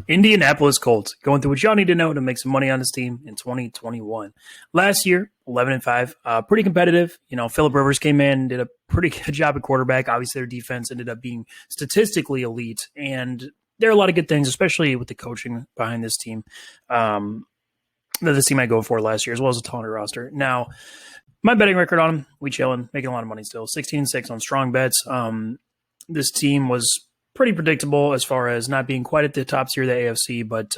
Indianapolis Colts going through what y'all need to know to make some money on this team in 2021. Last year, 11-5, pretty competitive. Phillip Rivers came in, did a pretty good job at quarterback. Obviously, their defense ended up being statistically elite, and there are a lot of good things, especially with the coaching behind this team that this team had going for last year, as well as a talented roster. Now, my betting record on them, we chilling, making a lot of money still. 16-6 on strong bets. This team was pretty predictable as far as not being quite at the top tier of the AFC, but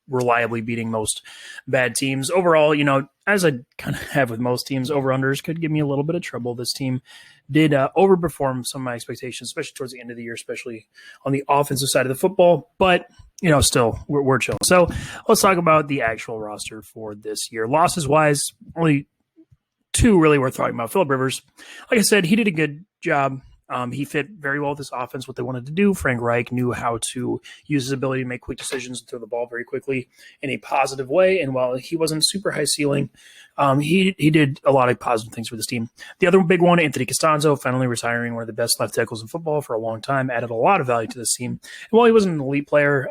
reliably beating most bad teams. Overall, as I kind of have with most teams, over-unders could give me a little bit of trouble. This team did overperform some of my expectations, especially towards the end of the year, especially on the offensive side of the football. But, still, we're chilling. So let's talk about the actual roster for this year. Losses-wise, only two really worth talking about. Phillip Rivers, like I said, he did a good job. He fit very well with this offense, what they wanted to do. Frank Reich knew how to use his ability to make quick decisions and throw the ball very quickly in a positive way. And while he wasn't super high ceiling, he did a lot of positive things for this team. The other big one, Anthony Castanzo, finally retiring, one of the best left tackles in football for a long time, added a lot of value to this team. And while he wasn't an elite player,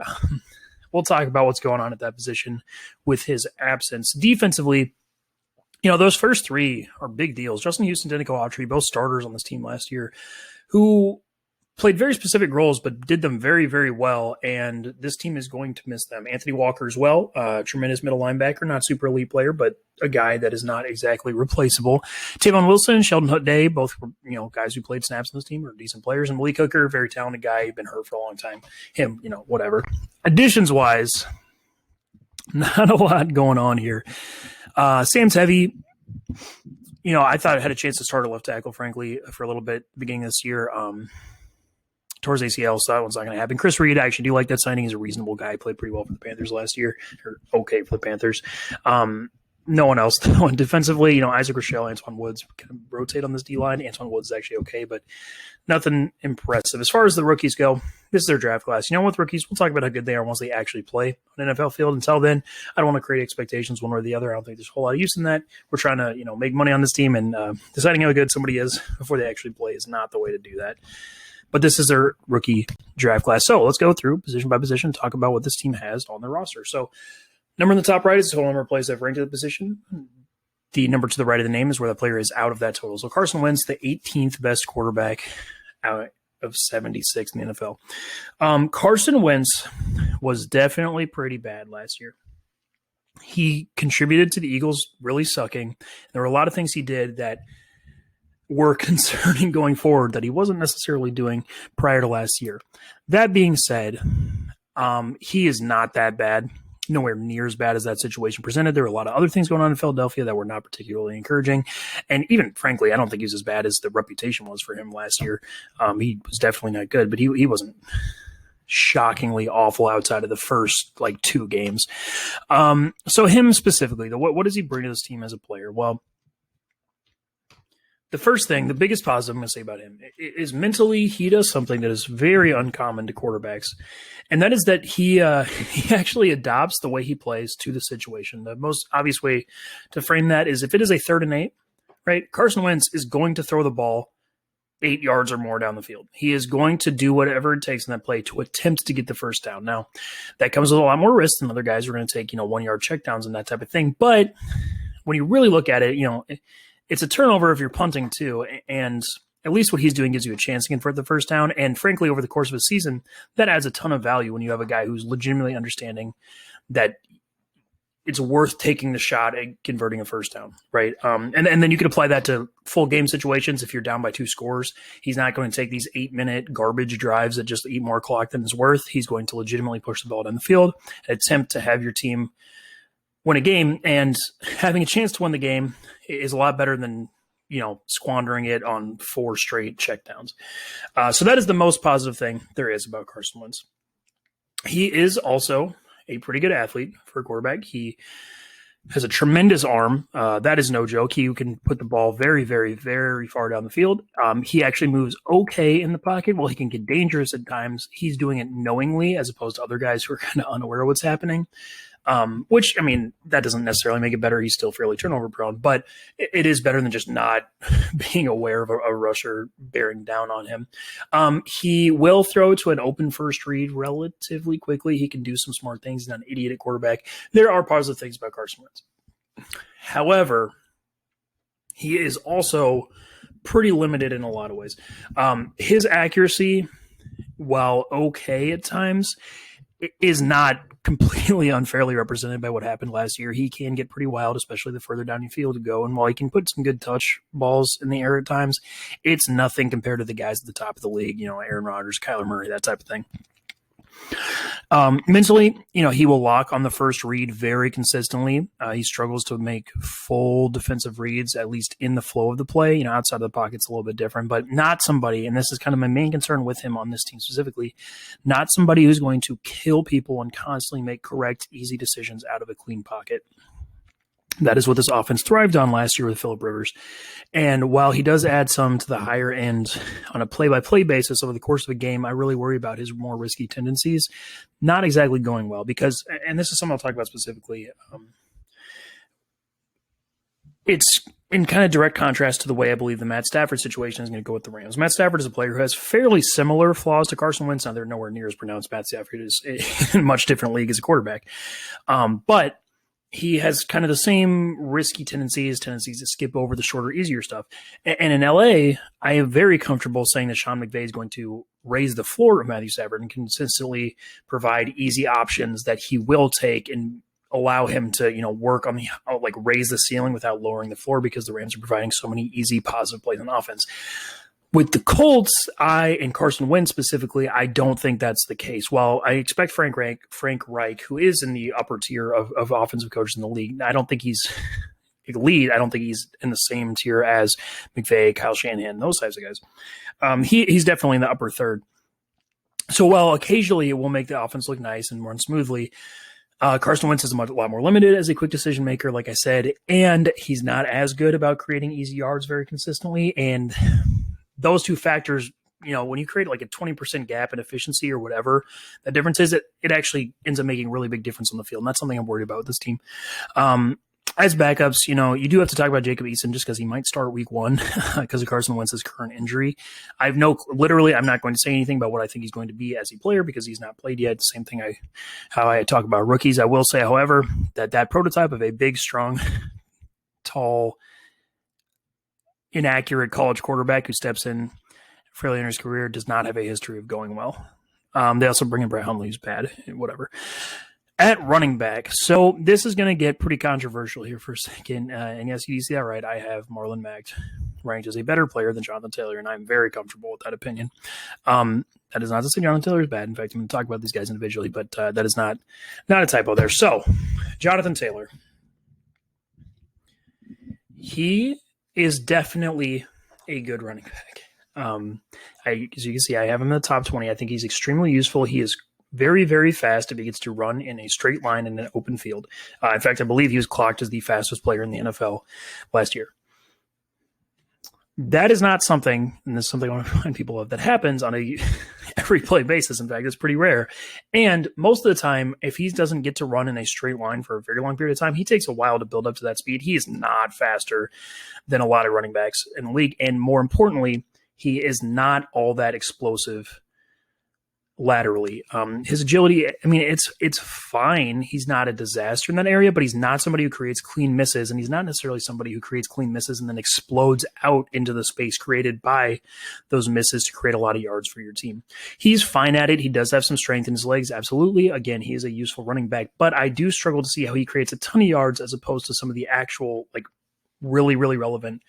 we'll talk about what's going on at that position with his absence. Defensively, those first three are big deals. Justin Houston, Denico Autry, both starters on this team last year, who played very specific roles but did them very, very well, and this team is going to miss them. Anthony Walker as well, tremendous middle linebacker, not super elite player, but a guy that is not exactly replaceable. Tavon Wilson, Sheldon Hood-Day, both were, guys who played snaps on this team, are decent players. And Malik Hooker, very talented guy, been hurt for a long time. Him, whatever. Additions-wise, not a lot going on here. Sam's heavy. I thought I had a chance to start a left tackle, frankly, for a little bit at the beginning of this year. Towards ACL, so that one's not going to happen. Chris Reed, I actually do like that signing. He's a reasonable guy. Played pretty well for the Panthers last year, or okay for the Panthers. No one else, though. And defensively, Isaac Rochelle, Antoine Woods kind of rotate on this D-line. Antoine Woods is actually okay, but nothing impressive. As far as the rookies go, this is their draft class. With rookies, we'll talk about how good they are once they actually play on an NFL field. Until then, I don't want to create expectations one way or the other. I don't think there's a whole lot of use in that. We're trying to, make money on this team, and deciding how good somebody is before they actually play is not the way to do that. But this is their rookie draft class. So let's go through position by position, talk about what this team has on their roster. So number in the top right is the total number of players that have ranked at the position. The number to the right of the name is where the player is out of that total. So Carson Wentz, the 18th best quarterback out of 76 in the NFL. Carson Wentz was definitely pretty bad last year. He contributed to the Eagles really sucking. There were a lot of things he did that were concerning going forward that he wasn't necessarily doing prior to last year. That being said, he is not that bad. Nowhere near as bad as that situation presented. There were a lot of other things going on in Philadelphia that were not particularly encouraging. And even, frankly, I don't think he was as bad as the reputation was for him last year. He was definitely not good, but he wasn't shockingly awful outside of the first, two games. So him specifically, what does he bring to this team as a player? Well, the first thing, the biggest positive I'm going to say about him is mentally he does something that is very uncommon to quarterbacks, and that is that he actually adopts the way he plays to the situation. The most obvious way to frame that is if it is a 3rd and 8, right? Carson Wentz is going to throw the ball 8 yards or more down the field. He is going to do whatever it takes in that play to attempt to get the first down. Now, that comes with a lot more risk than other guys who are going to take 1-yard checkdowns and that type of thing. But when you really look at it, it's a turnover if you're punting too, and at least what he's doing gives you a chance to convert the first down. And frankly, over the course of a season, that adds a ton of value when you have a guy who's legitimately understanding that it's worth taking the shot at converting a first down, right? And then you can apply that to full game situations. If you're down by 2 scores, he's not going to take these 8-minute garbage drives that just eat more clock than it's worth. He's going to legitimately push the ball down the field and attempt to have your team win a game, and having a chance to win the game is a lot better than, squandering it on 4 straight checkdowns. So that is the most positive thing there is about Carson Wentz. He is also a pretty good athlete for a quarterback. He has a tremendous arm. That is no joke. He can put the ball very, very, very far down the field. He actually moves okay in the pocket. While he can get dangerous at times, he's doing it knowingly as opposed to other guys who are kind of unaware of what's happening. which, I mean, that doesn't necessarily make it better. He's still fairly turnover prone, but it is better than just not being aware of a rusher bearing down on him. He will throw to an open first read relatively quickly. He can do some smart things. He's not an idiot at quarterback. There are positive things about Carson Wentz. However, he is also pretty limited in a lot of ways. His accuracy, while okay at times, is not completely unfairly represented by what happened last year. He can get pretty wild, especially the further down you field you go. And while he can put some good touch balls in the air at times, it's nothing compared to the guys at the top of the league, Aaron Rodgers, Kyler Murray, that type of thing. Mentally, he will lock on the first read very consistently. He struggles to make full defensive reads, at least in the flow of the play. Outside of the pocket's a little bit different, but not somebody, and this is kind of my main concern with him on this team specifically, not somebody who's going to kill people and constantly make correct, easy decisions out of a clean pocket. That is what this offense thrived on last year with Phillip Rivers. And while he does add some to the higher end on a play-by-play basis over the course of a game, I really worry about his more risky tendencies not exactly going well because, and this is something I'll talk about specifically, it's in kind of direct contrast to the way I believe the Matt Stafford situation is going to go with the Rams. Matt Stafford is a player who has fairly similar flaws to Carson Wentz. Now, they're nowhere near as pronounced. Matt Stafford is in a much different league as a quarterback. But he has kind of the same risky tendencies to skip over the shorter, easier stuff. And in LA, I am very comfortable saying that Sean McVay is going to raise the floor of Matthew Stafford and consistently provide easy options that he will take and allow him to, work on raise the ceiling without lowering the floor because the Rams are providing so many easy, positive plays on offense. With the Colts, and Carson Wentz specifically, I don't think that's the case. While I expect Frank Reich, who is in the upper tier of offensive coaches in the league, I don't think he's elite. I don't think he's in the same tier as McVay, Kyle Shanahan, those types of guys. He's definitely in the upper third. So while occasionally it will make the offense look nice and run smoothly, Carson Wentz is a lot more limited as a quick decision maker, like I said, and he's not as good about creating easy yards very consistently. And those two factors, when you create like a 20% gap in efficiency or whatever, the difference is that it actually ends up making a really big difference on the field. And that's something I'm worried about with this team. As backups, you do have to talk about Jacob Eason just because he might start week 1 because of Carson Wentz's current injury. I'm not going to say anything about what I think he's going to be as a player because he's not played yet. Same thing how I talk about rookies. I will say, however, that prototype of a big, strong, tall, inaccurate college quarterback who steps in fairly in his career does not have a history of going well. They also bring in Brett Hundley, who's bad, whatever. At running back, so this is going to get pretty controversial here for a second. And yes, you see that right. I have Marlon Mack ranked as a better player than Jonathan Taylor, and I'm very comfortable with that opinion. That is not to say Jonathan Taylor is bad. In fact, I'm going to talk about these guys individually, but that is not a typo there. So, Jonathan Taylor. He is definitely a good running back. As you can see, I have him in the top 20. I think he's extremely useful. He is very, very fast if he gets to run in a straight line in an open field. In fact, I believe he was clocked as the fastest player in the NFL last year. That is not something, and this is something I want to remind people of, that happens on a every play basis. In fact, it's pretty rare. And most of the time, if he doesn't get to run in a straight line for a very long period of time, he takes a while to build up to that speed. He is not faster than a lot of running backs in the league. And more importantly, he is not all that explosive laterally. His agility, it's fine. He's not a disaster in that area, but he's not somebody who creates clean misses, and he's not necessarily somebody who creates clean misses and then explodes out into the space created by those misses to create a lot of yards for your team. He's fine at it. He does have some strength in his legs, absolutely. Again, he is a useful running back, but I do struggle to see how he creates a ton of yards as opposed to some of the actual, really, really relevant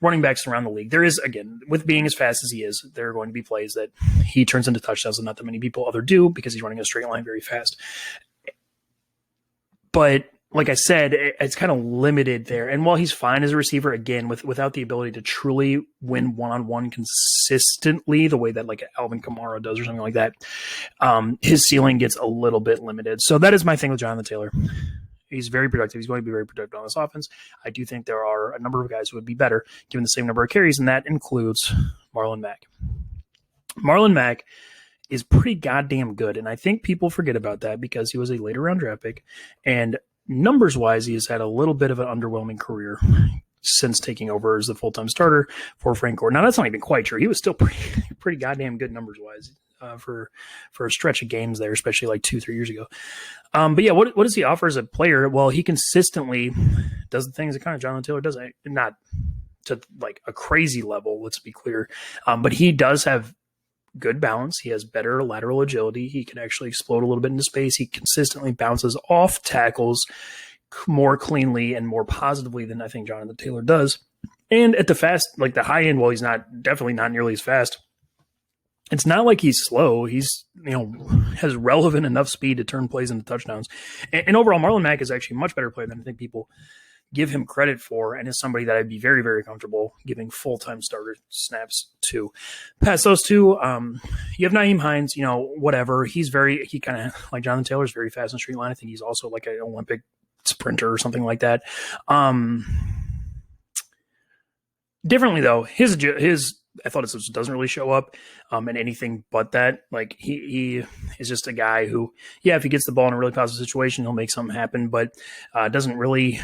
running backs around the league. There is, again, with being as fast as he is, there are going to be plays that he turns into touchdowns and not that many people other do because he's running a straight line very fast. But like I said, it's kind of limited there. And while he's fine as a receiver, again, without the ability to truly win one-on-one consistently, the way that like Alvin Kamara does or something like that, his ceiling gets a little bit limited. So that is my thing with Jonathan Taylor. He's very productive. He's going to be very productive on this offense. I do think there are a number of guys who would be better given the same number of carries, and that includes Marlon Mack. Marlon Mack is pretty goddamn good. And I think people forget about that because he was a later round draft pick. And numbers wise, he has had a little bit of an underwhelming career since taking over as the full-time starter for Frank Gore. Now, that's not even quite true. He was still pretty goddamn good numbers wise for a stretch of games there, especially like 2-3 years ago. But yeah, what does he offer as a player? Well, he consistently does the things that kind of Jonathan Taylor does. Not to like a crazy level, let's be clear. But he does have good balance. He has better lateral agility. He can actually explode a little bit into space. He consistently bounces off tackles more cleanly and more positively than I think Jonathan Taylor does. And at the high end, well, he's definitely not nearly as fast. It's not like he's slow. He's, has relevant enough speed to turn plays into touchdowns. And overall, Marlon Mack is actually a much better player than I think people give him credit for, and is somebody that I'd be very, very comfortable giving full-time starter snaps to. Past those two, you have Nyheim Hines, whatever. He kind of, like Jonathan Taylor, is very fast in the straight line. I think he's also like an Olympic sprinter or something like that. Differently, though, his athleticism doesn't really show up in anything but that. Like he is just a guy who, if he gets the ball in a really positive situation, he'll make something happen, but doesn't really,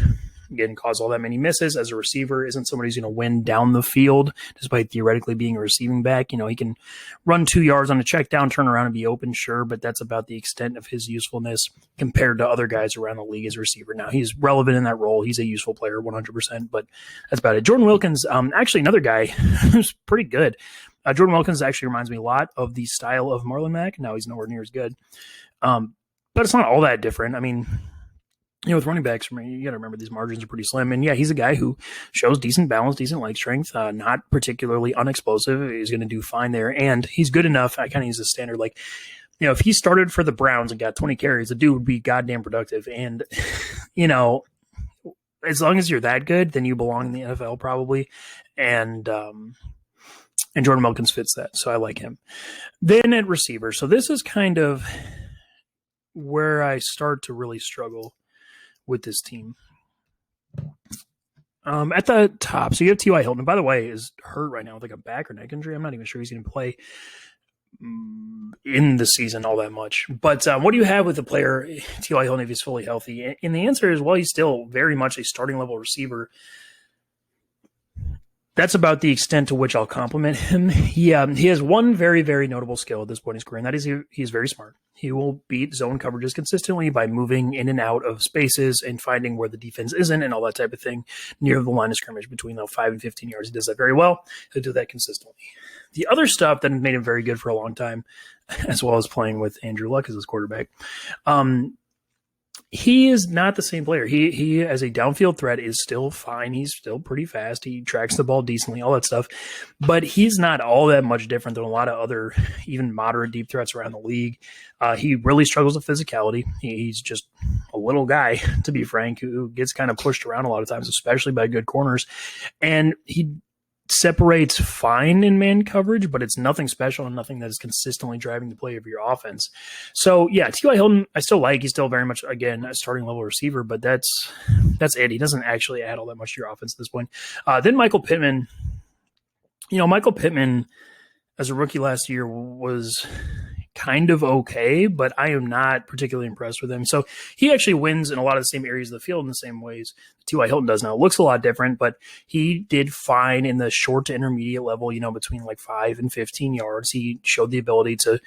again, cause all that many misses. As a receiver, isn't somebody who's going to win down the field, despite theoretically being a receiving back. He can run 2 yards on a check down, turn around and be open, sure, but that's about the extent of his usefulness compared to other guys around the league as a receiver. Now, he's relevant in that role. He's a useful player, 100%, but that's about it. Jordan Wilkins, actually another guy who's pretty good. Jordan Wilkins actually reminds me a lot of the style of Marlon Mack. Now, he's nowhere near as good, but it's not all that different. I mean, with running backs, you got to remember these margins are pretty slim. And he's a guy who shows decent balance, decent leg strength, not particularly unexplosive. He's going to do fine there. And he's good enough. I kind of use the standard, like, if he started for the Browns and got 20 carries, the dude would be goddamn productive. And, as long as you're that good, then you belong in the NFL probably. And Jordan Wilkins fits that. So I like him. Then at receiver. So this is kind of where I start to really struggle with this team. At the top, so you have T.Y. Hilton. By the way, is hurt right now with like a back or neck injury. I'm not even sure he's going to play in the season all that much. But what do you have with the player T.Y. Hilton if he's fully healthy? And the answer is, well, he's still very much a starting level receiver. That's about the extent to which I'll compliment him. He has one very, very notable skill at this point in his career, and that is he's very smart. He will beat zone coverages consistently by moving in and out of spaces and finding where the defense isn't and all that type of thing near the line of scrimmage between 5 and 15 yards. He does that very well. He'll do that consistently. The other stuff that made him very good for a long time, as well as playing with Andrew Luck as his quarterback, he is not the same player. He as a downfield threat is still fine. He's still pretty fast. He tracks the ball decently, all that stuff. But he's not all that much different than a lot of other even moderate deep threats around the league. He really struggles with physicality. He's just a little guy, to be frank, who gets kind of pushed around a lot of times, especially by good corners. And he separates fine in man coverage, but it's nothing special and nothing that is consistently driving the play of your offense. So T.Y. Hilton, I still like. He's still very much, again, a starting level receiver, but that's it. He doesn't actually add all that much to your offense at this point. Then Michael Pittman. Michael Pittman, as a rookie last year, was kind of okay, but I am not particularly impressed with him. So he actually wins in a lot of the same areas of the field in the same ways T.Y. Hilton does now. It looks a lot different, but he did fine in the short to intermediate level, between 5 and 15 yards. He showed the ability to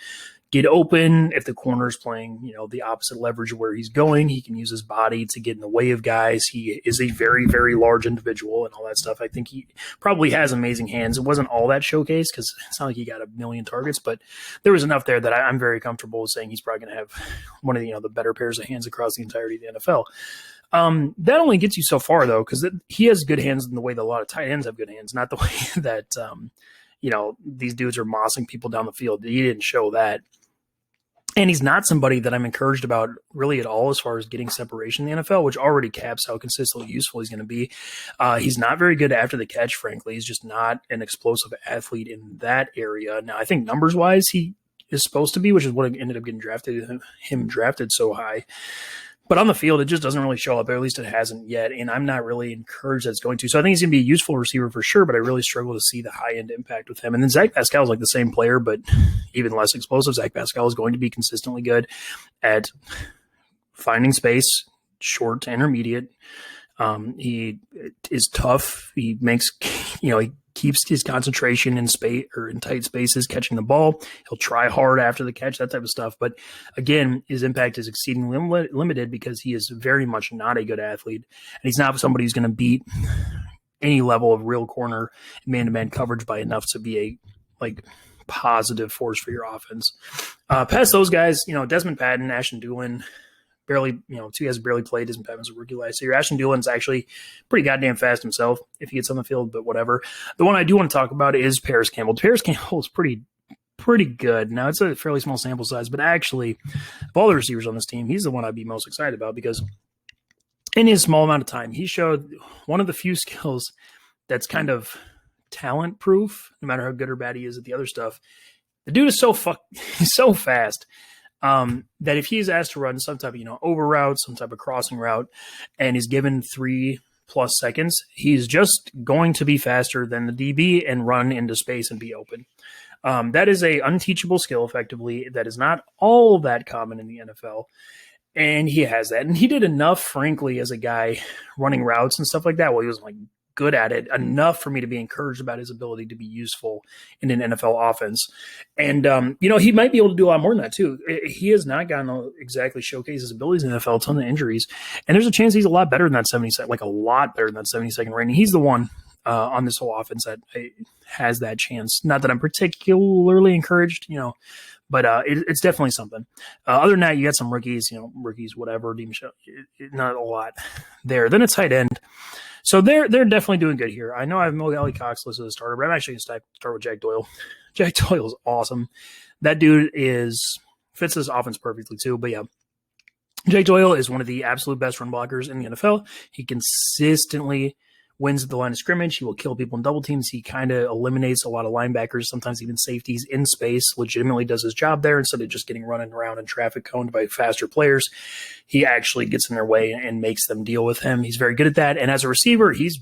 get open if the corner is playing, the opposite leverage of where he's going. He can use his body to get in the way of guys. He is a very, very large individual and all that stuff. I think he probably has amazing hands. It wasn't all that showcase because it's not like he got a million targets, but there was enough there that I'm very comfortable saying he's probably going to have one of the better pairs of hands across the entirety of the NFL. That only gets you so far, though, because he has good hands in the way that a lot of tight ends have good hands, not the way that, these dudes are mossing people down the field. He didn't show that. And he's not somebody that I'm encouraged about really at all as far as getting separation in the NFL, which already caps how consistently useful he's going to be. He's not very good after the catch, frankly. He's just not an explosive athlete in that area. Now, I think numbers-wise he is supposed to be, which is what ended up getting drafted so high. But on the field, it just doesn't really show up, or at least it hasn't yet, and I'm not really encouraged that it's going to. So I think he's going to be a useful receiver for sure, but I really struggle to see the high-end impact with him. And then Zach Pascal is like the same player, but even less explosive. Zach Pascal is going to be consistently good at finding space, short to intermediate. He is tough. He makes, he keeps his concentration in space or in tight spaces, catching the ball. He'll try hard after the catch, that type of stuff. But again, his impact is exceedingly limited because he is very much not a good athlete. And he's not somebody who's going to beat any level of real corner man-to-man coverage by enough to be a positive force for your offense. Past those guys, Desmond Patton, Ashton Dulin, barely, two guys barely played. Desmond Patton was a rookie last year. Ashton Dulin's actually pretty goddamn fast himself if he gets on the field, but whatever. The one I do want to talk about is Paris Campbell. Paris Campbell is pretty good. Now, it's a fairly small sample size, but actually, of all the receivers on this team, he's the one I'd be most excited about because in his small amount of time, he showed one of the few skills that's kind of talent proof, no matter how good or bad he is at the other stuff. The dude is he's so fast. That if he's asked to run some type of, over route, some type of crossing route, and is given 3+ seconds, he's just going to be faster than the DB and run into space and be open. That is a unteachable skill effectively. That is not all that common in the NFL. And he has that. And he did enough, frankly, as a guy running routes and stuff like that. Well, he was good at it, enough for me to be encouraged about his ability to be useful in an NFL offense. And, he might be able to do a lot more than that too. He has not gotten to exactly showcase his abilities in the NFL, a ton of injuries. And there's a chance he's a lot better than that 70-second, a lot better than that 70-second rating. He's the one on this whole offense that has that chance. Not that I'm particularly encouraged, but it's definitely something. Other than that, you got some rookies, whatever, not a lot there. Then it's tight end. So they're definitely doing good here. I know I have Mo Alley-Cox listed as a starter, but I'm actually going to start with Jack Doyle. Jack Doyle is awesome. That dude fits this offense perfectly too. But yeah, Jack Doyle is one of the absolute best run blockers in the NFL. He consistently wins at the line of scrimmage. He will kill people in double teams. He kind of eliminates a lot of linebackers, sometimes even safeties in space, legitimately does his job there instead of just getting running around in traffic coned by faster players. He actually gets in their way and makes them deal with him. He's very good at that. And as a receiver, he's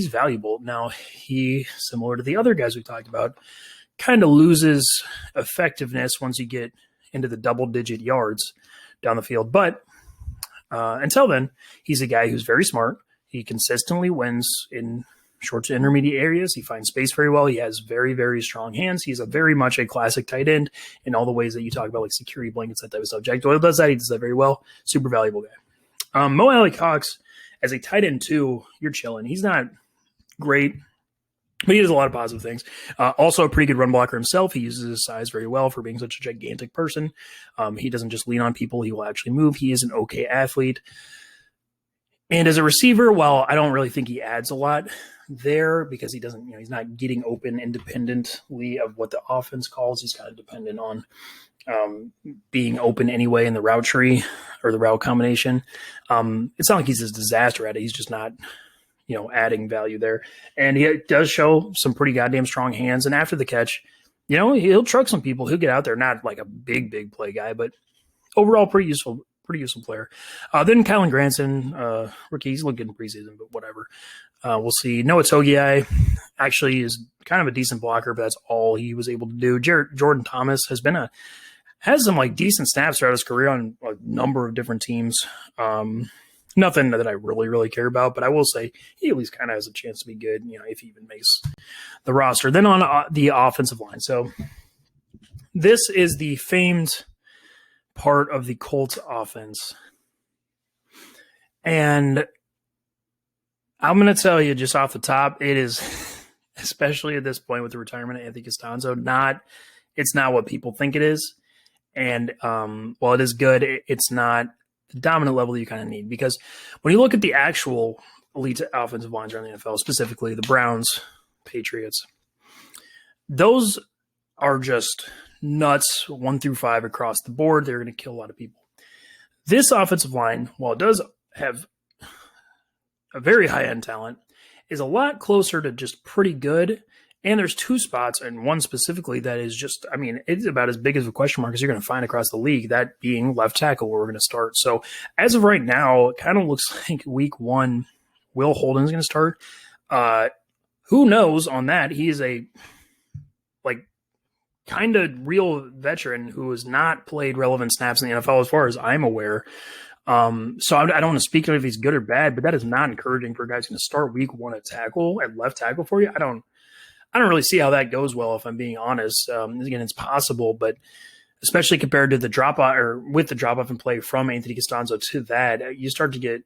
valuable. Now, he, similar to the other guys we talked about, kind of loses effectiveness once you get into the double-digit yards down the field. But until then, he's a guy who's very smart. He consistently wins in short to intermediate areas. He finds space very well. He has very, very strong hands. He's very much a classic tight end in all the ways that you talk about, security blankets, that type of stuff. Jack Doyle does that. He does that very well. Super valuable guy. Mo Alley-Cox, as a tight end too, you're chilling. He's not great, but he does a lot of positive things. Also a pretty good run blocker himself. He uses his size very well for being such a gigantic person. He doesn't just lean on people. He will actually move. He is an okay athlete. And as a receiver, while I don't really think he adds a lot there because he doesn't, he's not getting open independently of what the offense calls. He's kind of dependent on being open anyway in the route tree or the route combination. It's not like he's a disaster at it. He's just not, adding value there. And he does show some pretty goddamn strong hands. And after the catch, he'll truck some people. He'll get out there, not like a big play guy, but overall pretty useful player. Then Kylan Granson, rookie, he's looked good in preseason, but whatever. We'll see. Noah Togiai actually is kind of a decent blocker, but that's all he was able to do. Jordan Thomas has some decent snaps throughout his career on a number of different teams. Nothing that I really care about, but I will say he at least kind of has a chance to be good, if he even makes the roster. Then on the offensive line. So this is the famed part of the Colts offense. And I'm going to tell you just off the top, it is, especially at this point with the retirement of Anthony Castanzo, it's not what people think it is. And while it is good, it's not the dominant level that you kind of need. Because when you look at the actual elite offensive lines around the NFL, specifically the Browns, Patriots, those are just nuts 1 through 5 across the board. They're going to kill a lot of people. This offensive line, while it does have a very high-end talent, is a lot closer to just pretty good And there's two spots, and one specifically that is just, I mean, it's about as big of a question mark as you're going to find across the league, that being left tackle where we're going to start. So as of right now, it kind of looks like week one, Will Holden's going to start. Who knows on that? He is a kind of real veteran who has not played relevant snaps in the NFL as far as I'm aware. So I don't want to speak on if he's good or bad, but that is not encouraging for guys going to start week one at left tackle for you. I don't really see how that goes well, if I'm being honest. Again, it's possible, but especially compared to the drop off or with the drop off in play from Anthony Castanzo to that, you start to get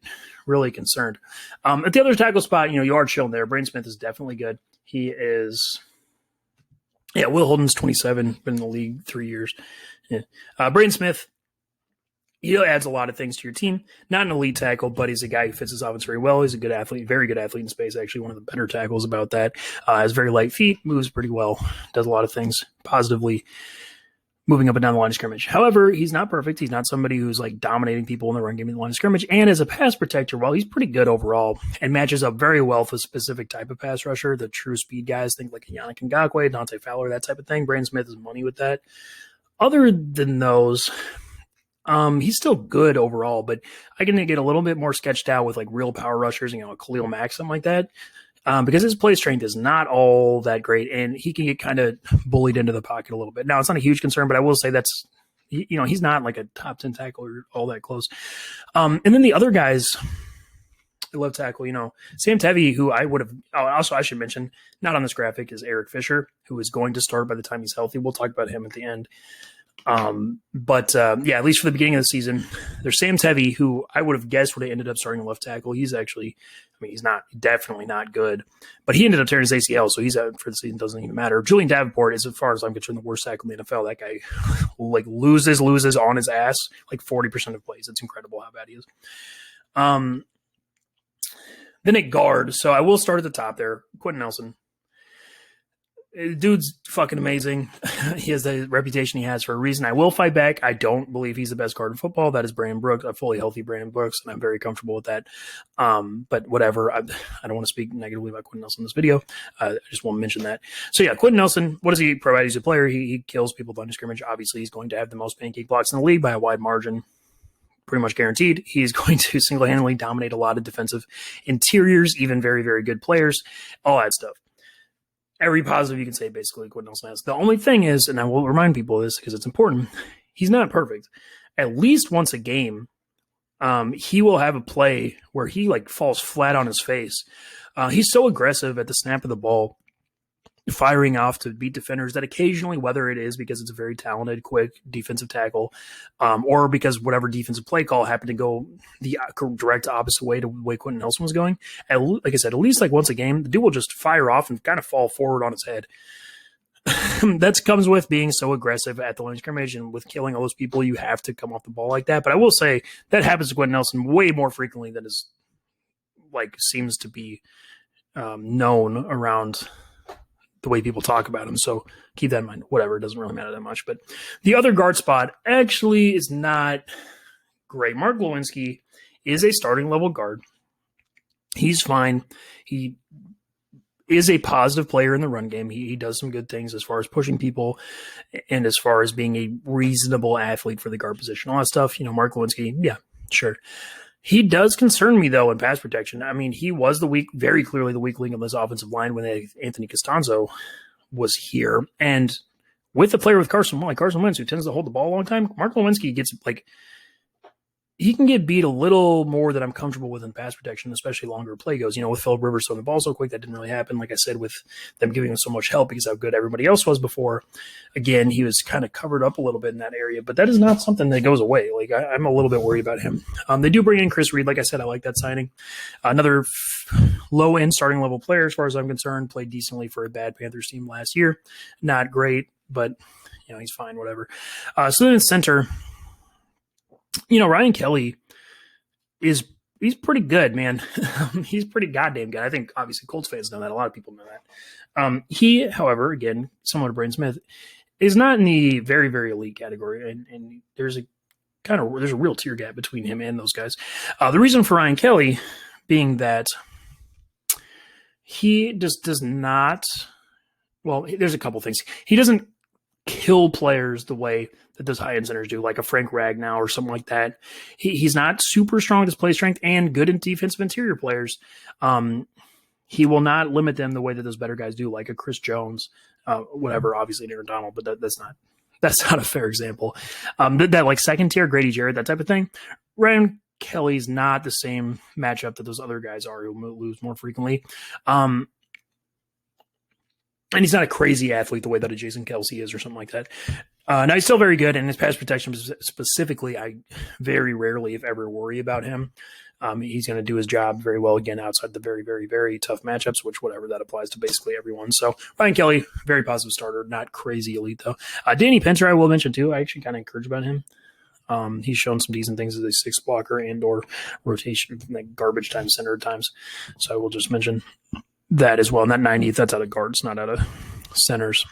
really concerned. At the other tackle spot, you are chilling there. Braden Smith is definitely good. He is, Will Holden's 27, been in the league 3 years. Yeah. Braden Smith, he adds a lot of things to your team. Not an elite tackle, but he's a guy who fits his offense very well. He's a good athlete, very good athlete in space. Actually, one of the better tackles about that. Has very light feet, moves pretty well, does a lot of things positively, moving up and down the line of scrimmage. However, he's not perfect. He's not somebody who's like dominating people in the run game in the line of scrimmage. And as a pass protector, well, he's pretty good overall and matches up very well with a specific type of pass rusher, the true speed guys, think like Yannick Ngakoue, Dante Fowler, that type of thing. Braden Smith is money with that. Other than those, he's still good overall, but I can get a little bit more sketched out with like real power rushers, a Khalil Mack, something like that. Because his play strength is not all that great, and he can get kind of bullied into the pocket a little bit. Now, it's not a huge concern, but I will say that's, he's not like a top 10 tackle or all that close. And then the other guys, left tackle, Sam Tevi, who I would have, also I should mention, not on this graphic, is Eric Fisher, who is going to start by the time he's healthy. We'll talk about him at the end. At least for the beginning of the season, there's Sam Tevi, who I would have guessed would have ended up starting left tackle. He's actually, he's definitely not good, but he ended up tearing his ACL, so he's out for the season. Doesn't even matter. Julian Davenport is, as far as I'm concerned, the worst tackle in the NFL. That guy loses on his ass 40% of plays. It's incredible how bad he is. Then at guard, so I will start at the top there. Quentin Nelson. Dude's fucking amazing. He has the reputation he has for a reason. I will fight back. I don't believe he's the best guard in football. That is Brandon Brooks, a fully healthy Brandon Brooks, and I'm very comfortable with that. But whatever. I don't want to speak negatively about Quentin Nelson in this video. I just want to mention that. So yeah, Quentin Nelson, what does he provide? He's a player. He kills people at the line of scrimmage. Obviously, he's going to have the most pancake blocks in the league by a wide margin. Pretty much guaranteed. He's going to single-handedly dominate a lot of defensive interiors, even very, very good players, all that stuff. Every positive you can say, basically, Quentin Nelson has. The only thing is, and I will remind people of this because it's important, he's not perfect. At least once a game, he will have a play where he falls flat on his face. He's so aggressive at the snap of the ball, firing off to beat defenders, that occasionally, whether it is because it's a very talented, quick defensive tackle, or because whatever defensive play call happened to go the direct opposite way to the way Quentin Nelson was going, like I said, at least once a game, the dude will just fire off and kind of fall forward on his head. That comes with being so aggressive at the line of scrimmage, and with killing all those people, you have to come off the ball like that. But I will say that happens to Quentin Nelson way more frequently than is seems to be known around the way people talk about him. So keep that in mind. Whatever, it doesn't really matter that much. But the other guard spot actually is not great. Mark Lewinsky is a starting level guard. He's fine. He is a positive player in the run game. He does some good things as far as pushing people and as far as being a reasonable athlete for the guard position. All that stuff, Mark Lewinsky, yeah, sure. He does concern me, though, in pass protection. He was very clearly the weak link of this offensive line when Anthony Castanzo was here. And with a player with Carson Wentz, who tends to hold the ball a long time, Mark Lewinsky gets, he can get beat a little more than I'm comfortable with in pass protection, especially longer play goes. With Phillip Rivers throwing the ball so quick, that didn't really happen. Like I said, with them giving him so much help because how good everybody else was before. Again, he was kind of covered up a little bit in that area, but that is not something that goes away. I'm a little bit worried about him. They do bring in Chris Reed. Like I said, I like that signing. Another low-end starting level player, as far as I'm concerned, played decently for a bad Panthers team last year. Not great, but he's fine, whatever. So then in center, Ryan Kelly he's pretty good, man. He's pretty goddamn good. I think obviously Colts fans know that. A lot of people know that. He, however, again, similar to Braden Smith, is not in the very, very elite category. And there's a real tier gap between him and those guys. The reason for Ryan Kelly being that he just does not well, there's a couple things. He doesn't kill players the way that those high-end centers do, like a Frank Ragnow or something like that. He's not super strong at his play strength and good in defensive interior players. He will not limit them the way that those better guys do, like a Chris Jones, whatever, obviously Aaron Donald, but that's not a fair example. That like second tier, Grady Jarrett, that type of thing. Ryan Kelly's not the same matchup that those other guys are who lose more frequently. And he's not a crazy athlete the way that a Jason Kelce is or something like that. Now, he's still very good, and his pass protection specifically, I very rarely, if ever, worry about him. He's going to do his job very well again outside the very, very, very tough matchups, which whatever, that applies to basically everyone. So Ryan Kelly, very positive starter, not crazy elite, though. Danny Pencer, I will mention, too. I actually kind of encourage about him. He's shown some decent things as a six blocker and or rotation, like garbage time center at times. So I will just mention that as well. And that 90th, that's out of guards, not out of centers.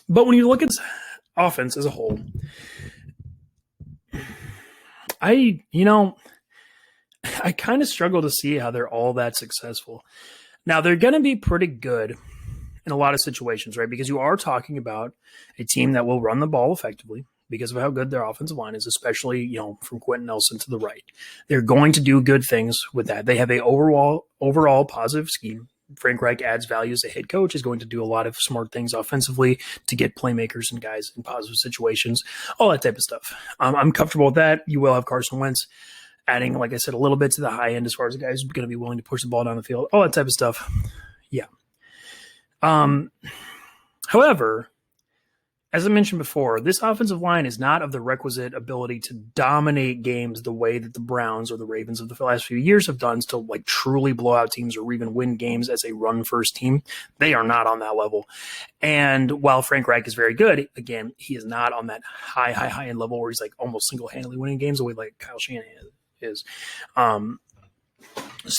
But when you look at offense as a whole, I kind of struggle to see how they're all that successful. Now, they're going to be pretty good in a lot of situations, right? Because you are talking about a team that will run the ball effectively because of how good their offensive line is, especially, from Quentin Nelson to the right. They're going to do good things with that. They have a overall positive scheme. Frank Reich adds value as a head coach, is going to do a lot of smart things offensively to get playmakers and guys in positive situations, all that type of stuff. I'm comfortable with that. You will have Carson Wentz adding, like I said, a little bit to the high end as far as the guys going to be willing to push the ball down the field, all that type of stuff. Yeah. However, as I mentioned before, this offensive line is not of the requisite ability to dominate games the way that the Browns or the Ravens of the last few years have done to like truly blow out teams or even win games as a run-first team. They are not on that level. And while Frank Reich is very good, again, he is not on that high-end level where he's like almost single-handedly winning games the way like Kyle Shanahan is. So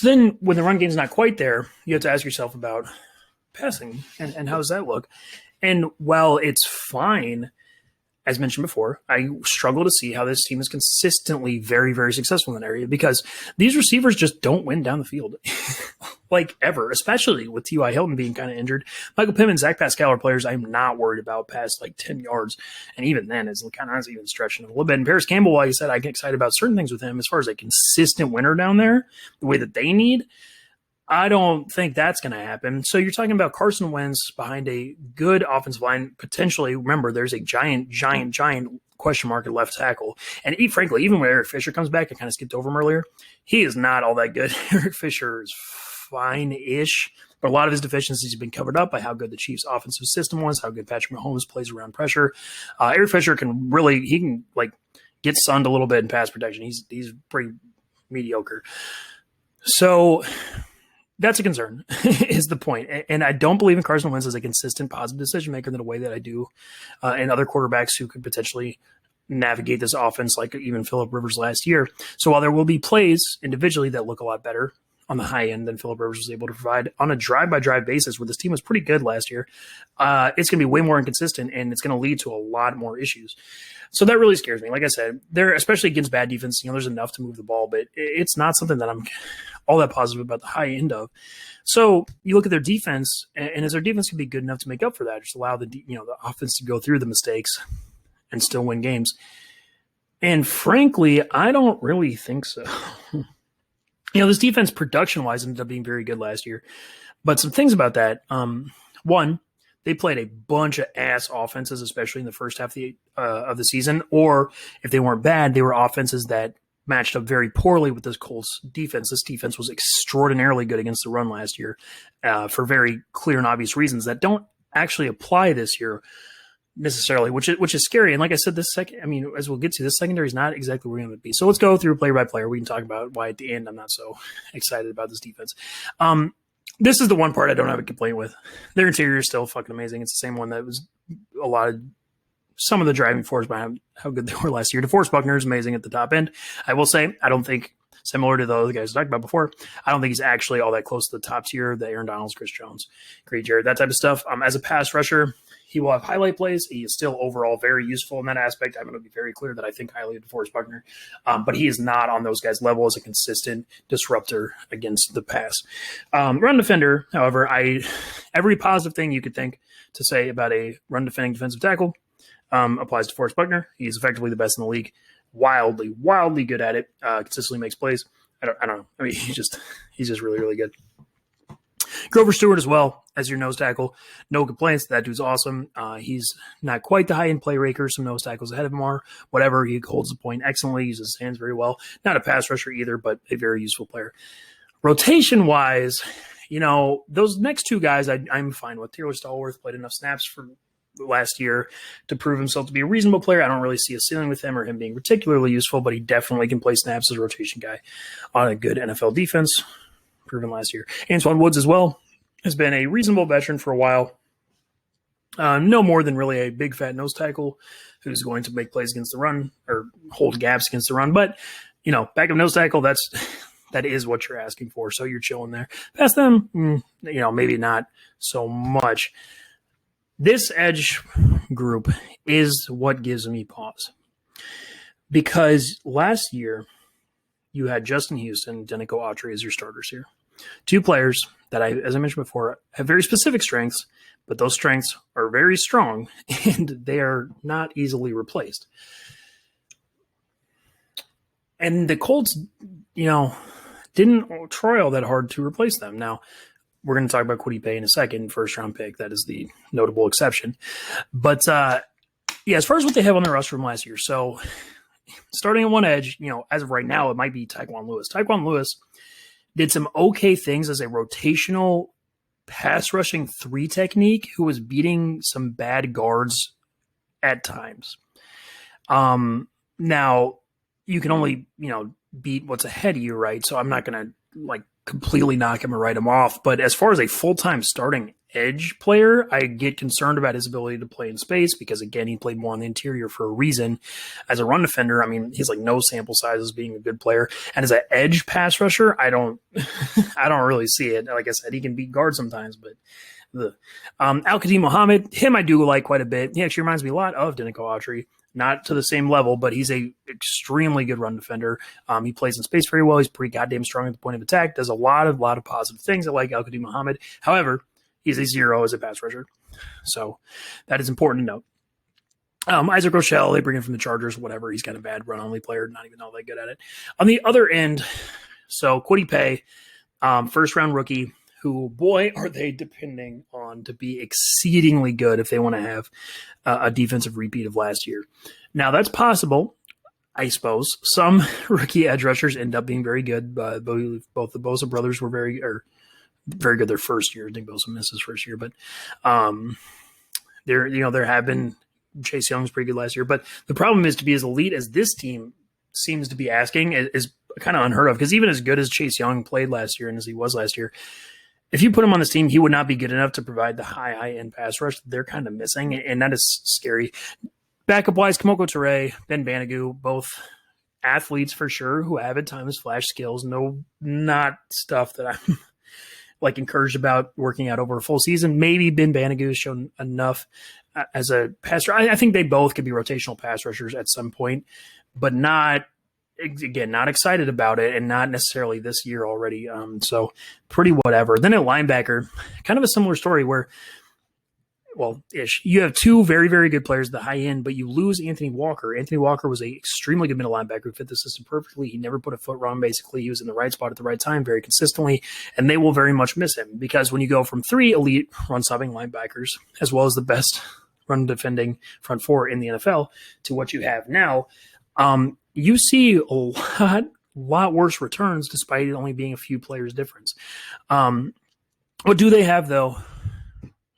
then when the run game's not quite there, you have to ask yourself about passing and how does that look? And while it's fine, as mentioned before, I struggle to see how this team is consistently very, very successful in that area because these receivers just don't win down the field, like ever, especially with T.Y. Hilton being kind of injured. Michael Pittman, Zach Pascal are players I'm not worried about past like 10 yards. And even then, it's kind of even stretching a little bit. And Paris Campbell, like I said, I get excited about certain things with him as far as a consistent winner down there, the way that they need. I don't think that's going to happen. So you're talking about Carson Wentz behind a good offensive line. Potentially, remember, there's a giant question mark at left tackle. And frankly, even when Eric Fisher comes back, I kind of skipped over him earlier, he is not all that good. Eric Fisher is fine-ish, but a lot of his deficiencies have been covered up by how good the Chiefs' offensive system was, how good Patrick Mahomes plays around pressure. Eric Fisher can get sunned a little bit in pass protection. He's pretty mediocre. So that's a concern, is the point. And I don't believe in Carson Wentz as a consistent, positive decision maker in the way that I do in other quarterbacks who could potentially navigate this offense, like even Phillip Rivers last year. So while there will be plays individually that look a lot better on the high end than Phillip Rivers was able to provide on a drive-by-drive basis where this team was pretty good last year, it's going to be way more inconsistent, and it's going to lead to a lot more issues. So that really scares me. Like I said, they're especially against bad defense, there's enough to move the ball, but it's not something that I'm all that positive about the high end of. So you look at their defense, and is their defense going to be good enough to make up for that? Just allow the offense to go through the mistakes and still win games. And frankly, I don't really think so. This defense production-wise ended up being very good last year. But some things about that. One, they played a bunch of ass offenses, especially in the first half of the season. Or if they weren't bad, they were offenses that matched up very poorly with this Colts defense. This defense was extraordinarily good against the run last year for very clear and obvious reasons that don't actually apply this year necessarily, which is scary. And like I said, as we'll get to, this secondary is not exactly where we're going to be. So let's go through player by player. We can talk about why at the end I'm not so excited about this defense. This is the one part I don't have a complaint with. Their interior is still fucking amazing. It's the same one that was some of the driving force behind how good they were last year. DeForest Buckner is amazing at the top end. I will say, I don't think similar to the other guys I talked about before. I don't think he's actually all that close to the top tier, the Aaron Donalds, Chris Jones, Grady Jarrett, that type of stuff. As a pass rusher, he will have highlight plays. He is still overall very useful in that aspect. I'm going to be very clear that I think highly of DeForest Buckner, but he is not on those guys' level as a consistent disruptor against the pass. Run defender, however, every positive thing you could think to say about a run defending defensive tackle applies to DeForest Buckner. He's effectively the best in the league. Wildly good at it. Consistently makes plays. I don't know. I mean, he's just really, really good. Grover Stewart as well as your nose tackle. No complaints. That dude's awesome. He's not quite the high-end play raker. Some nose tackles ahead of him are. Whatever. He holds the point excellently. Uses his hands very well. Not a pass rusher either, but a very useful player. Rotation-wise, those next two guys I'm fine with. Taylor Stallworth played enough snaps for last year to prove himself to be a reasonable player. I don't really see a ceiling with him or him being particularly useful, but he definitely can play snaps as a rotation guy on a good NFL defense. Proven last year. Antoine Woods as well has been a reasonable veteran for a while. No more than really a big fat nose tackle who's going to make plays against the run or hold gaps against the run. But, backup nose tackle, that is what you're asking for. So you're chilling there. Past them, maybe not so much. This edge group is what gives me pause. Because last year, you had Justin Houston, Denico Autry as your starters here. Two players that, as I mentioned before, have very specific strengths, but those strengths are very strong, and they are not easily replaced. And the Colts, didn't try all that hard to replace them. Now, we're going to talk about Kwity Paye in a second, first-round pick. That is the notable exception. But, as far as what they have on their roster from last year, so starting at one edge, as of right now, it might be Tyquan Lewis. Tyquan Lewis did some okay things as a rotational pass rushing 3 technique who was beating some bad guards at times. Now, you can only, beat what's ahead of you, right? So I'm not going to completely knock him or write him off. But as far as a full-time starting edge player, I get concerned about his ability to play in space because, again, he played more on the interior for a reason. As a run defender, I mean, he's no sample size as being a good player. And as an edge pass rusher, I don't really see it. Like I said, he can beat guards sometimes, but Al-Qadim Muhammad, him I do like quite a bit. He actually reminds me a lot of Denico Autry. Not to the same level, but he's a extremely good run defender. He plays in space very well. He's pretty goddamn strong at the point of attack. Does a lot of positive things. I like Al-Qadim Muhammad. However, he's a 0 as a pass rusher. So that is important to note. Isaac Rochelle, they bring him from the Chargers, whatever. He's got a bad run-only player, not even all that good at it. On the other end, so Kwity Paye, first-round rookie, who, boy, are they depending on to be exceedingly good if they want to have a defensive repeat of last year. Now, that's possible, I suppose. Some rookie edge rushers end up being very good. Both the Bosa brothers were very good their first year. I think Bosa missed his first year, but there have been Chase Young was pretty good last year. But the problem is to be as elite as this team seems to be asking is kind of unheard of, because even as good as Chase Young played last year and as he was last year, if you put him on this team, he would not be good enough to provide the high-end pass rush that they're kind of missing, and that is scary. Backup-wise, Kamoko Toure, Ben Banigou, both athletes for sure who have at times flash skills. No, not stuff that I'm encouraged about working out over a full season. Maybe Ben Banigou has shown enough as a pass rusher. I think they both could be rotational pass rushers at some point, but not excited about it, and not necessarily this year already. So pretty whatever. Then at linebacker, kind of a similar story where, you have two very, very good players at the high end, but you lose Anthony Walker. Anthony Walker was a extremely good middle linebacker who fit the system perfectly. He never put a foot wrong, basically. He was in the right spot at the right time very consistently, and they will very much miss him, because when you go from 3 elite run-stopping linebackers, as well as the best run-defending front 4 in the NFL, to what you have now, you see a lot worse returns despite it only being a few players difference. What do they have, though?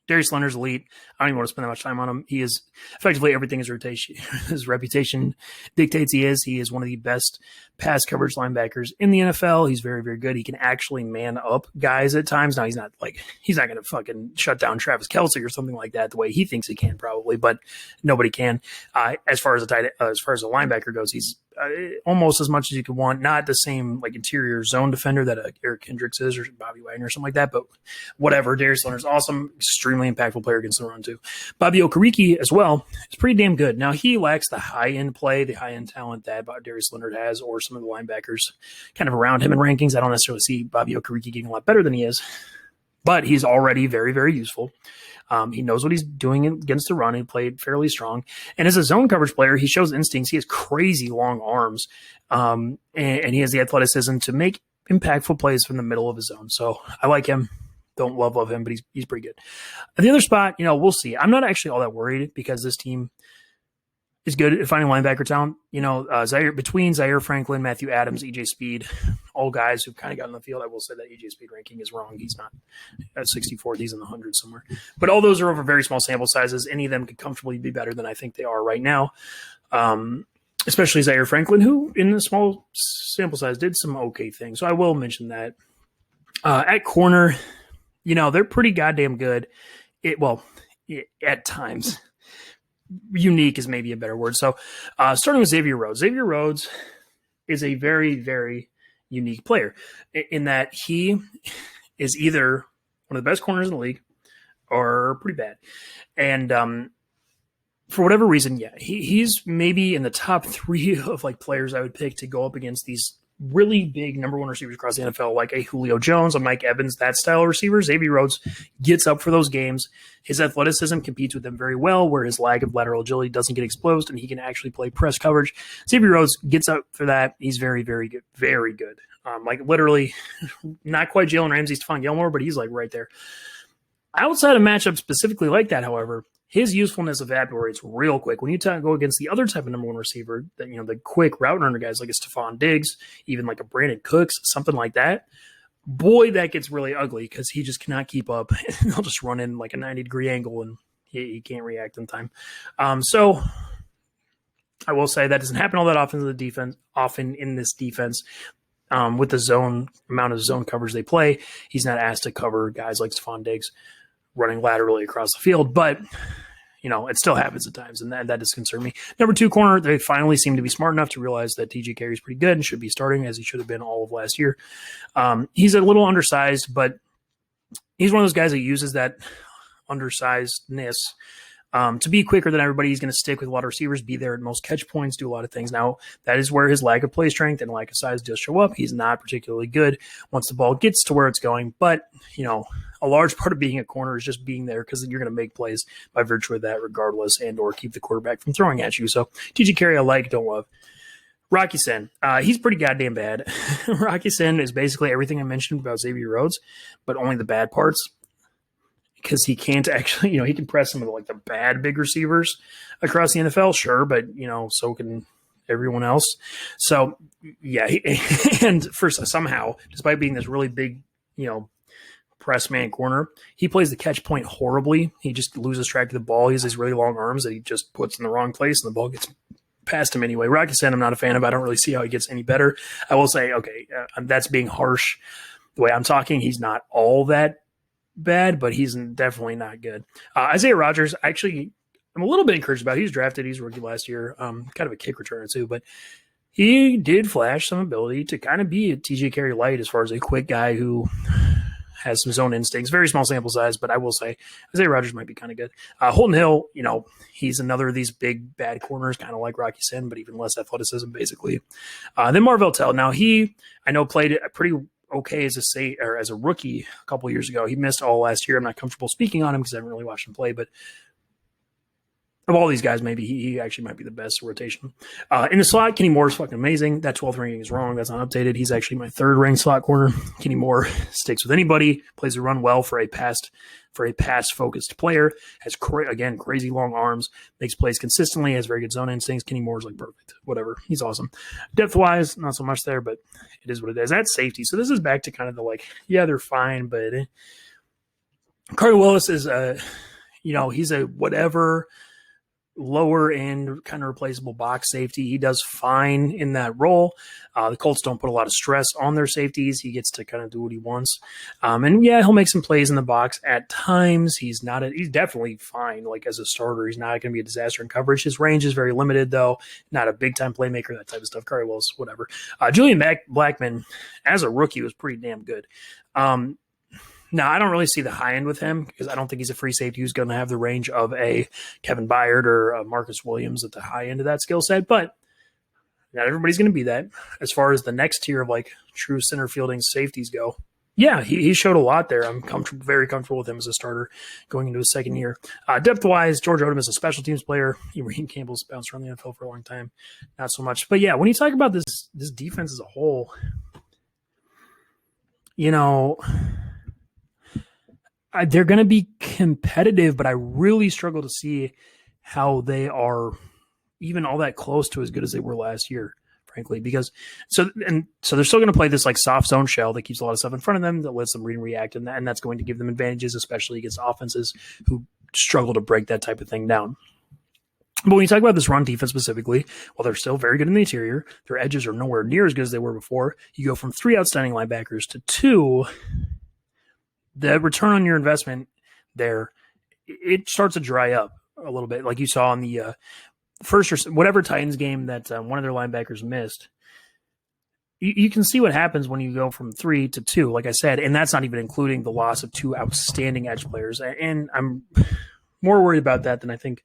Darius Leonard's elite. I don't even want to spend that much time on him. He is effectively everything his reputation dictates he is. He is one of the best pass coverage linebackers in the NFL. He's very, very good. He can actually man up guys at times. Now, he's not going to fucking shut down Travis Kelce or something like that the way he thinks he can, probably, but nobody can. As far as a linebacker goes, he's almost as much as you could want. Not the same like interior zone defender that Eric Kendricks is or Bobby Wagner or something like that, but whatever. Darius Leonard's awesome, extremely impactful player against the run too. Bobby Okereke as well is pretty damn good. Now he lacks the high-end play, the high-end talent that Darius Leonard has, or some of the linebackers kind of around him in rankings. I don't necessarily see Bobby Okereke getting a lot better than he is, but he's already very, very useful. He knows what he's doing against the run. He played fairly strong. And as a zone coverage player, he shows instincts. He has crazy long arms, and he has the athleticism to make impactful plays from the middle of his zone. So I like him. Don't love him, but he's pretty good. At the other spot, we'll see. I'm not actually all that worried because this team is good at finding linebacker talent. Between Zaire Franklin, Matthew Adams, EJ Speed, all guys who've kind of gotten on the field. I will say that EJ Speed ranking is wrong. He's not at 64th. He's in the hundreds somewhere. But all those are over very small sample sizes. Any of them could comfortably be better than I think they are right now. Especially Zaire Franklin, who in the small sample size did some okay things. So I will mention that. At corner, they're pretty goddamn good. At times. Unique is maybe a better word. So starting with Xavier Rhodes. Xavier Rhodes is a very, very unique player in that he is either one of the best corners in the league or pretty bad. And for whatever reason, he's maybe in the top 3 of like players I would pick to go up against these really big number 1 receivers across the NFL, like a Julio Jones, a Mike Evans, that style of receiver. Xavier Rhodes gets up for those games. His athleticism competes with them very well, where his lack of lateral agility doesn't get exposed, and he can actually play press coverage. Xavier Rhodes gets up for that. He's very, very good. Very good. Like literally not quite Jalen Ramsey, Stephon Gilmore, but he's like right there. Outside of matchups specifically like that, however, his usefulness evaporates real quick. When you go against the other type of number 1 receiver, that the quick route runner guys like a Stephon Diggs, even like a Brandon Cooks, something like that, boy, that gets really ugly because he just cannot keep up. He'll just run in like a 90-degree angle and he can't react in time. So I will say that doesn't happen all that often in this defense. With the amount of zone coverage they play, he's not asked to cover guys like Stephon Diggs running laterally across the field, but it still happens at times, and that does concern me. Number 2 corner, they finally seem to be smart enough to realize that TJ Carey is pretty good and should be starting as he should have been all of last year. He's a little undersized, but he's one of those guys that uses that undersizedness to be quicker than everybody. He's going to stick with a lot of receivers, be there at most catch points, do a lot of things. Now, that is where his lack of play strength and lack of size does show up. He's not particularly good once the ball gets to where it's going, but a large part of being a corner is just being there because you're going to make plays by virtue of that regardless and or keep the quarterback from throwing at you. So TJ Carey I like, don't love. Rocky Sin, he's pretty goddamn bad. Rocky Sin is basically everything I mentioned about Xavier Rhodes, but only the bad parts. Because he can't actually, he can press some of the bad big receivers across the NFL, sure, but so can everyone else. So yeah, and first somehow, despite being this really big, press man corner, he plays the catch point horribly. He just loses track of the ball. He has these really long arms that he just puts in the wrong place, and the ball gets past him anyway. Rocky Sen, I'm not a fan of. I don't really see how he gets any better. I will say, okay, that's being harsh. The way I'm talking, he's not all that bad, but he's definitely not good. Isaiah Rodgers, actually, I'm a little bit encouraged about. He was drafted. He's a rookie last year. Kind of a kick returner too, but he did flash some ability to kind of be a TJ Carey light as far as a quick guy who has some zone instincts. Very small sample size, but I will say Isaiah Rodgers might be kind of good. Holton Hill, he's another of these big bad corners, kind of like Rocky Sin, but even less athleticism, basically. Then Marvell Tell. Now I know played a pretty okay as a rookie a couple of years ago. He missed all last year. I'm not comfortable speaking on him because I haven't really watched him play, but of all these guys, maybe he actually might be the best rotation. In the slot, Kenny Moore is fucking amazing. That 12th ranking is wrong. That's not updated. He's actually my 3rd ranked slot corner. Kenny Moore sticks with anybody, plays the run well for a pass-focused player, has, crazy long arms, makes plays consistently, has very good zone instincts. Kenny Moore's perfect. Whatever. He's awesome. Depth-wise, not so much there, but it is what it is. That's safety. So this is back to kind of the they're fine, but Carter Willis is he's a whatever lower end, kind of replaceable box safety. He does fine in that role. The Colts don't put a lot of stress on their safeties. He gets to kind of do what he wants. And yeah, he'll make some plays in the box at times. He's definitely fine. Like as a starter, he's not going to be a disaster in coverage. His range is very limited though. Not a big time playmaker, that type of stuff. Curry Willis, whatever. Julian Blackmon as a rookie was pretty damn good. Now, I don't really see the high end with him because I don't think he's a free safety who's going to have the range of a Kevin Byard or a Marcus Williams at the high end of that skill set, but not everybody's going to be that. As far as the next tier of like true center fielding safeties go, yeah, he showed a lot there. I'm very comfortable with him as a starter going into his second year. Depth-wise, George Odom is a special teams player. Ibrahim Campbell's bounced around the NFL for a long time. Not so much. But yeah, when you talk about this defense as a whole, you know, they're going to be competitive, but I really struggle to see how they are even all that close to as good as they were last year, frankly, because so they're still going to play this like soft zone shell that keeps a lot of stuff in front of them that lets them read and react, and that's going to give them advantages, especially against offenses who struggle to break that type of thing down. But when you talk about this run defense specifically, while they're still very good in the interior, their edges are nowhere near as good as they were before. You go from 3 outstanding linebackers to 2. The return on your investment there, it starts to dry up a little bit, like you saw in the first or whatever Titans game that one of their linebackers missed. You can see what happens when you go from 3 to 2, like I said, and that's not even including the loss of 2 outstanding edge players. And I'm more worried about that than I think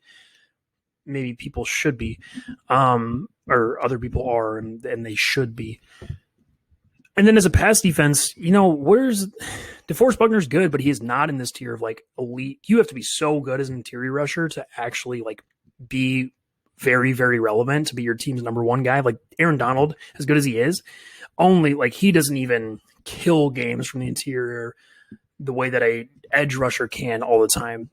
maybe people should be, or other people are, and they should be. And then as a pass defense, you know, DeForest Buckner's good, but he is not in this tier of like elite. You have to be so good as an interior rusher to actually like be very, very relevant, to be your team's number one guy. Like Aaron Donald, as good as he is, only like he doesn't even kill games from the interior the way that a edge rusher can all the time.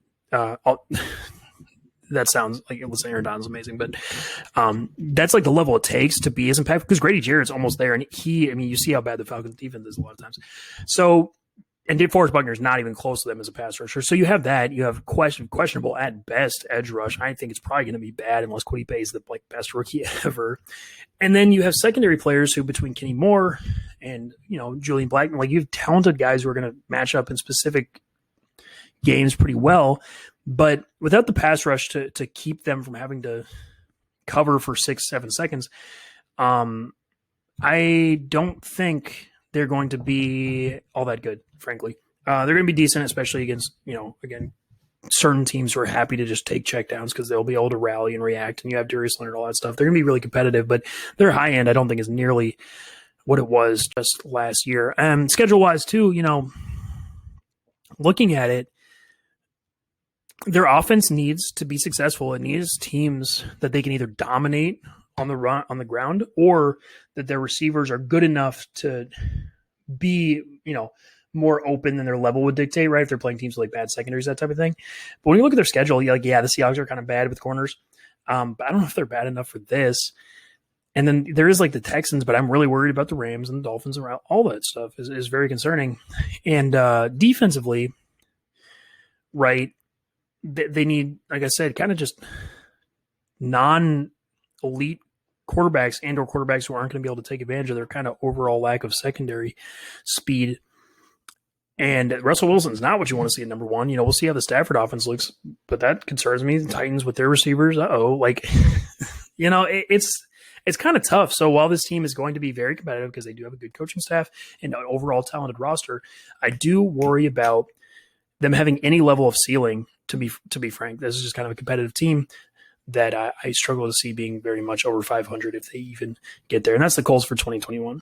That sounds like, listen, Aaron Donald's amazing, but that's like the level it takes to be as impactful, because Grady Jarrett's almost there. And you see how bad the Falcons defense is a lot of times. So, and DeForest Buckner is not even close to them as a pass rusher. So you have that. You have questionable at best edge rush. I think it's probably going to be bad unless Kwity Paye is the like best rookie ever. And then you have secondary players who, between Kenny Moore and, you know, Julian Blackmon, like you have talented guys who are going to match up in specific games pretty well. But without the pass rush to keep them from having to cover for 6-7 seconds, I don't think they're going to be all that good, frankly. They're going to be decent, especially against, you know, again, certain teams who are happy to just take checkdowns because they'll be able to rally and react, and you have Darius Leonard and all that stuff. They're going to be really competitive, but their high end I don't think is nearly what it was just last year. Schedule-wise, too, you know, looking at it, their offense needs to be successful. It needs teams that they can either dominate on the ground, or that their receivers are good enough to be, you know, more open than their level would dictate, right? If they're playing teams with like bad secondaries, that type of thing. But when you look at their schedule, you're like, yeah, the Seahawks are kind of bad with corners. But I don't know if they're bad enough for this. And then there is like the Texans, but I'm really worried about the Rams and the Dolphins around. All that stuff is very concerning. And defensively, right, they need, like I said, kind of just non-elite quarterbacks and or quarterbacks who aren't going to be able to take advantage of their kind of overall lack of secondary speed. And Russell Wilson's not what you want to see at number one. You know, we'll see how the Stafford offense looks, but that concerns me. The Titans with their receivers, like, you know, it's kind of tough. So while this team is going to be very competitive because they do have a good coaching staff and an overall talented roster, I do worry about them having any level of ceiling. To be frank, this is just kind of a competitive team that I struggle to see being very much over 500 if they even get there. And that's the Colts for 2021.